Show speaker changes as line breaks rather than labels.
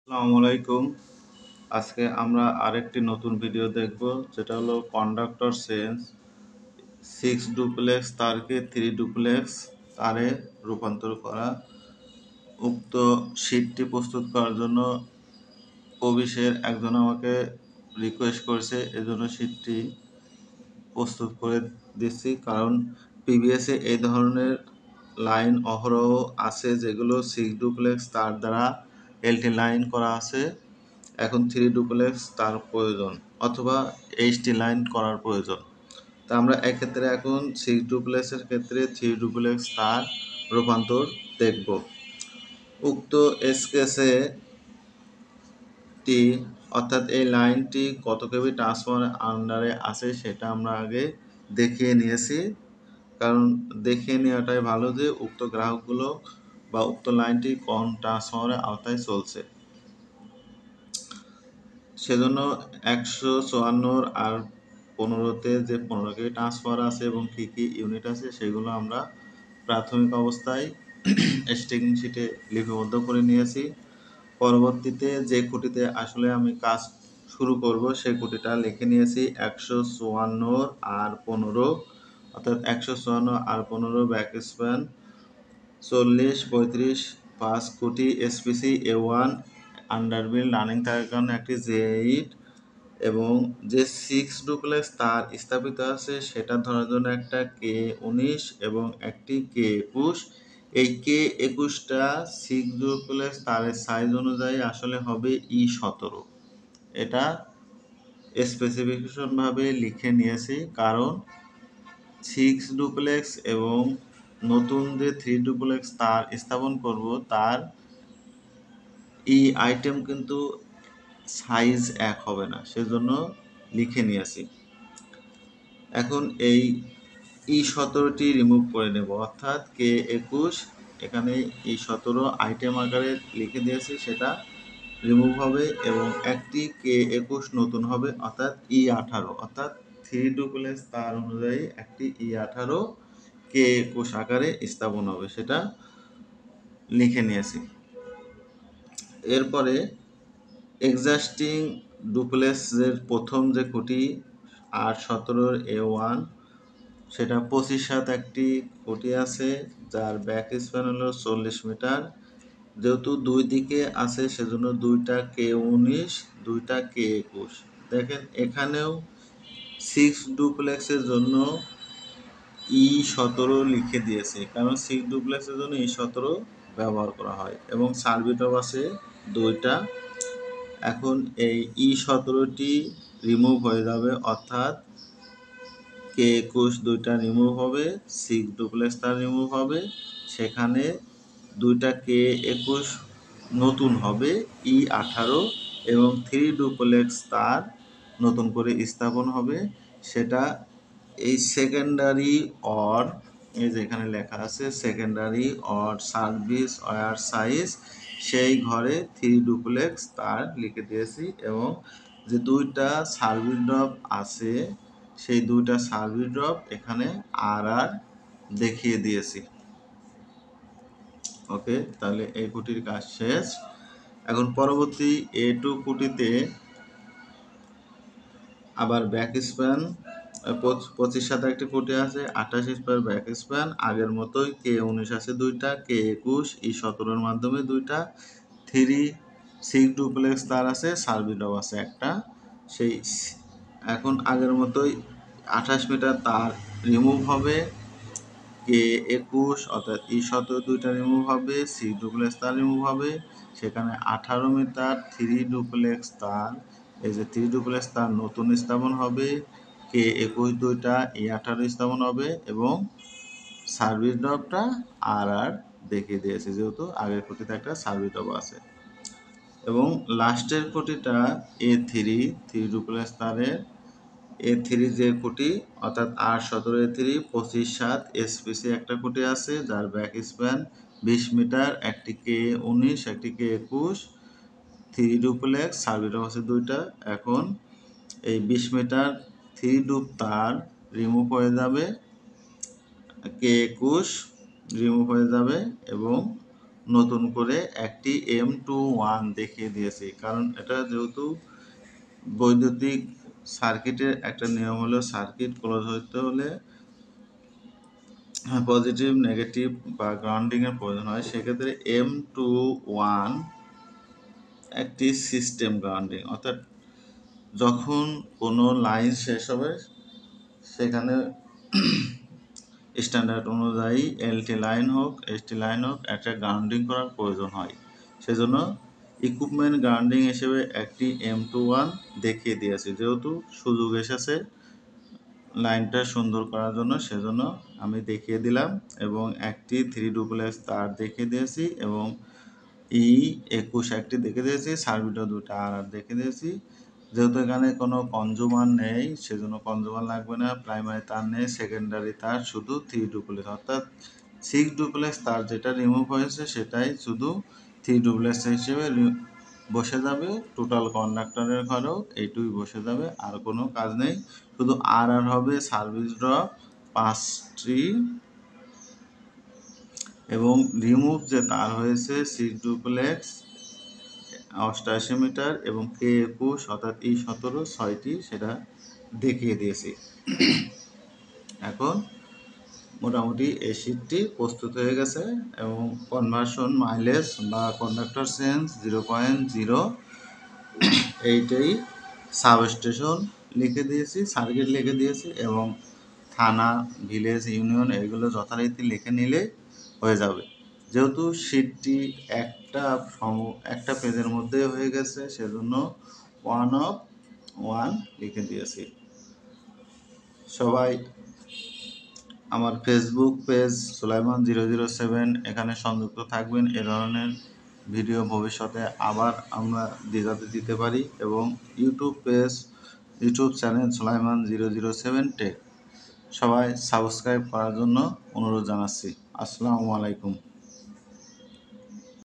আসসালামু আলাইকুম। আজকে আমরা আরেকটি নতুন ভিডিও দেখব, যেটা হলো কন্ডাক্টর সেন্স 6 ডুপ্লেক্স তারকে 3 ডুপ্লেক্স তারে রূপান্তর করা। উক্ত শীটটি প্রস্তুত করার জন্য কবিশের একজন আমাকে রিকোয়েস্ট করেছে, এজন্য শীটটি প্রস্তুত করে দিচ্ছি। কারণ পিবিএসে এই ধরনের লাইন অহরহ আছে, যেগুলো 6 ডুপ্লেক্স তার দ্বারা এলটি লাইন করা আছে। এখন 3 ডুপ্লেক্স তার প্রয়োজন, অথবা এইচটি লাইন করার প্রয়োজন। তা আমরা এক্ষেত্রে এখন 6 ডুপ্লেক্সের ক্ষেত্রে 3 ডুপ্লেক্স তার রূপান্তর দেখব। উক্ত এসকেসে টি অর্থাৎ এই লাইনটি কত কেবি ট্রান্সফরমারের আন্ডারে আছে সেটা আমরা আগে দেখিয়ে নিয়েছি। কারণ দেখিয়ে নেওয়াটাই ভালো যে উক্ত গ্রাহকগুলো বা উক্ত লাইনটি কোন ট্রান্সফরমারের আওতায় চলছে। সেজন্য 154 আর 15-তে যে 15 কেবি ট্রান্সফার আছে এবং কী কী ইউনিট আছে সেগুলো আমরা প্রাথমিক অবস্থায় স্টিকিং শিটে লিপিবদ্ধ করে নিয়েছি। পরবর্তীতে যে খুঁটিতে আসলে আমি কাজ শুরু করব সেই খুঁটিটা লিখে নিয়েছি 154 আর 15, অর্থাৎ 154 আর 15 ব্যাক স্প্যান 40, 35, 5 খুঁটি এসপিসি A1 আন্ডারবিল রানিং থাকার কারণে একটি J8 এবং যে 6 ডুপ্লেক্স তার স্থাপিত আছে সেটা ধরার জন্য একটা K19 এবং একটি K21। এই K21টা 6 ডুপ্লেক্স তারের সাইজ অনুযায়ী আসলে হবে E17। এটা স্পেসিফিকেশন ভাবে লিখে নিয়েছি, কারণ 6 ডুপ্লেক্স এবং নতুন যে 3 ডুপ্লেক্স তার স্থাপন করব তার আইটেম কিন্তু সাইজ এক হবে না, সেজন্য লিখে নিয়েছি। এখন এই E17টি রিমুভ করে নেব, অর্থাৎ K21 এখানে E17 আইটেম আকারে লিখে দিয়েছি, সেটা রিমুভ হবে এবং একটি K21 নতুন হবে, অর্থাৎ E18, অর্থাৎ 3 ডুপ্লেক্স তার অনুযায়ী একটি E18 K21 আকারে স্থাপন হবে, সেটা লিখে নিয়েছি। এরপরে এক্সাস্টিং ডুপ্লেক্সের প্রথম যে খুঁটি 8-17 A1, সেটা 25-7 একটি খুঁটি আছে, যার ব্যাক স্প্যান হলো 40 মিটার। যেহেতু দুই দিকে আছে সেজন্য দুইটা K19, দুইটা K21। দেখেন এখানেও 6 ডুপ্লেক্সের জন্য E17 লিখে দিয়েছে, কারণ 6 ডুপ্লেক্সের জন্য E17 ব্যবহার করা হয় এবং সার্ভিটপ আছে দুইটা। এখন এই E17টি রিমুভ হয়ে যাবে, অর্থাৎ K21 দুইটা রিমুভ হবে, 6 ডুপ্লেক্স তার রিমুভ হবে, সেখানে দুইটা K21 নতুন হবে E18 এবং 3 ডুপ্লেক্স তার নতুন করে স্থাপন হবে। সেটা এই সেকেন্ডারি অর, এই যে এখানে লেখা আছে secondary or service wire size, সেই ঘরে 3 ডুপ্লেক্স তার লিখে দিয়েছি এবং যে দুইটা সার্ভিস ড্রপ আছে সেই দুইটা সার্ভিস ড্রপ এখানে আর দেখিয়ে দিয়েছি। ওকে, তাহলে এই খুঁটির কাজ শেষ। এখন পরবর্তী A2 খুঁটিতে আবার ব্যাক স্প্যান 25-7 একটি খুঁটি আছে, 28 স্কোয়ার ব্যাক স্প্যান, আগের মতোই K19 আছে দুইটা, K21 E17-এর মাধ্যমে দুইটা, 6 ডুপ্লেক্স তার আছে, সার্ভিস ড্রপ আছে একটা। সেই এখন আগের মতোই 28 মিটার তার রিমুভ হবে, K21 অর্থাৎ E17 দুইটা রিমুভ হবে, 6 ডুপ্লেক্স তার রিমুভ হবে, সেখানে 18 মিটার 3 ডুপ্লেক্স তার, এই যে 3 ডুপ্লেক্স তার নতুন স্থাপন হবে, K21 দুইটা E18 স্থাপন হবে এবং সার্ভিস ড্রপটা আর দেখিয়ে দিয়েছে, যেহেতু আগের খুঁটিতে একটা সার্ভিস ড্রপ আছে। এবং লাস্টের খুঁটিটা A3 3 ডুপ্লেক্স তারের A3 যে খুঁটি, অর্থাৎ 8-17 A3 25-7 এসপিসি একটা খুঁটি আছে, যার ব্যাক স্প্যান 20 মিটার, একটি K19 একটি K21, 3 ডুপ্লেক্স সার্ভিস ড্রপ আছে দুইটা। এখন এই 20 মিটার 3 ডুপ তার রিমুভ হয়ে যাবে, K21 রিমুভ হয়ে যাবে এবং নতুন করে একটি M21 দেখিয়ে দিয়েছি, কারণ এটা যেহেতু বৈদ্যুতিক সার্কিটের একটা নিয়ম হলো সার্কিট ক্লোজ হতে হলে পজিটিভ নেগেটিভ বা গ্রাউন্ডিংয়ের প্রয়োজন হয়। সেক্ষেত্রে M21 একটি সিস্টেম গ্রাউন্ডিং, অর্থাৎ যখন কোনো লাইন শেষ হবে সেখানে স্ট্যান্ডার্ড অনুযায়ী এলটি লাইন হোক এসটি লাইন হোক একটা গ্রাউন্ডিং করার প্রয়োজন হয়। সেজন্য ইকুইপমেন্ট গ্রাউন্ডিং হিসেবে একটি M21 দেখিয়ে দিয়েছি, যেহেতু সুযোগ এসেছে লাইনটা সুন্দর করার জন্য, সেজন্য আমি দেখিয়ে দিলাম। এবং একটি 3 ডুপ্লেক্স তার দেখিয়ে দিয়েছি এবং E21 একটি দেখে দিয়েছি, সার্কিটও দুটা আর দেখে দিয়েছি। যেহেতু এখানে কোনো কনজুমার নেই সেজন্য কনজুমার লাগবে না, প্রাইমারি তার নেই, সেকেন্ডারি তার শুধু 3 ডুপ্লেক্স, অর্থাৎ 6 ডুপ্লেক্স তার যেটা রিমুভ হয়েছে সেটাই শুধু 3 ডুপ্লেক্স হিসেবে বসে যাবে। টোটাল কন্ডাক্টরের ঘরেও এইটুই বসে যাবে, আর কোনো কাজ নেই। শুধু আর হবে সার্ভিস ড্রপ 5টি এবং রিমুভ যে তার হয়েছে 6 ডুপ্লেক্স 88 মিটার এবং K21 অর্থাৎ E17 6টি, সেটা দেখিয়ে দিয়েছি। এখন মোটামুটি এই শীটটি প্রস্তুত হয়ে গেছে এবং কনভার্সন মাইলেজ বা কন্ডাক্টর সেন্স 0.0, এইটাই সাবস্টেশন লিখে দিয়েছি, সার্কিট লিখে দিয়েছি এবং থানা, ভিলেজ, ইউনিয়ন এগুলো যথারীতি লিখে নিলে হয়ে যাবে। যেহেতু শীটটি একটা পেজের মধ্যে হয়ে গেছে সেজন্য 1/1 লিখে দিয়েছি। সবাই আমার ফেসবুক পেজ সুলাইমান 007 এখানে সংযুক্ত থাকবেন। এ ধরনের ভিডিও ভবিষ্যতে আবার আমরা দিতে পারি। এবং ইউটিউব চ্যানেল সুলাইমান 007 টেক সবাই সাবস্ক্রাইব করার জন্য অনুরোধ জানাচ্ছি। আসসালামু আলাইকুম।